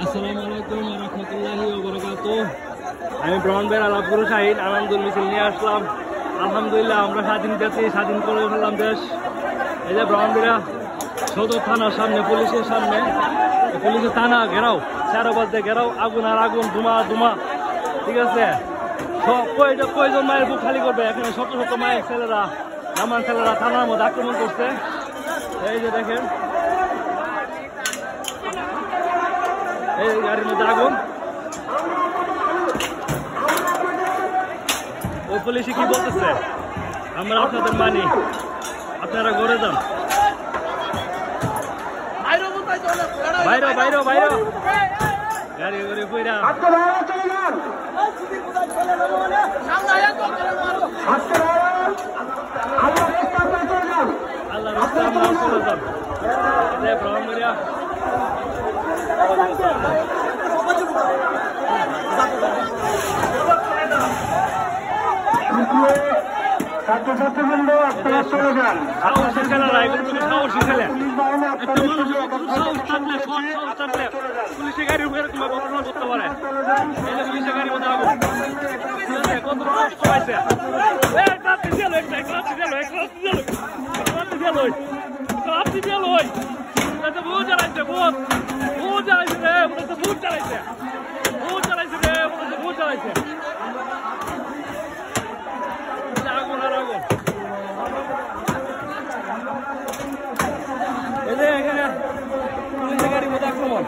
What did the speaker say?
আসসালামু আলাইকুম ওয়া রাহমাতুল্লাহি ওয়া বারাকাতুহু। আমি ব্রাহ্মণবাড়িয়া আলাপুর শাহিন আনন্দুল মিছিল নিয়ে আসলাম। আলহামদুলিল্লাহ আমরা স্বাধীন জাতি, স্বাধীন করে ফেললাম দেশ। এই যে ব্রাহ্মণবাড়িয়া সদর থানার সামনে, পুলিশের সামনে, পুলিশের থানা ঘেরাও, চারোপাশে ঘেরাও, আগুন আর আগুন, ধোঁয়া ধোঁয়া। ঠিক আছে, কয়জন মায়ের বুক খালি করবে? এখানে শত শত মায়ের ছেলেরা, আমার ছেলেরা থানার মধ্যে আক্রমণ করছে। এই যে দেখেন, এই গাড়ির মধ্যে আগুন। ওই পুলিশে কি বলতেছে? আমরা আপনাদের মানি, আপনারা ঘরে যান। বাইরে বাইরে বাইরে গাড়ি করে কইরা আল্লাহ রাস্তা আমরা চলে যান। ব্রাহ্মণবাড়িয়া ছাত্রছাত্রীবৃন্দ আপনারা চলে যান। সাহসী ছেলেরা, এগুলো তুমি সাহসী ছেলে। একটা মানুষের সাহস থাকলে, সৎ সাহস থাকলে পুলিশের গাড়ির উপরে তোমার ঘটনা করতে পারে। এই যে পুলিশের গাড়ির মধ্যে আগুন, কত কষ্ট পাইছে। বহুত জ্বালাইছে, বহুত জ্বালাইছে রে, বহুত জ্বালাইছে, বহুত জ্বালাইছে রে, বহুত জ্বালাইছে। আগুন আর আগুন। এই যে এখানে পুলিশের গাড়ির মধ্যে আক্রমণ।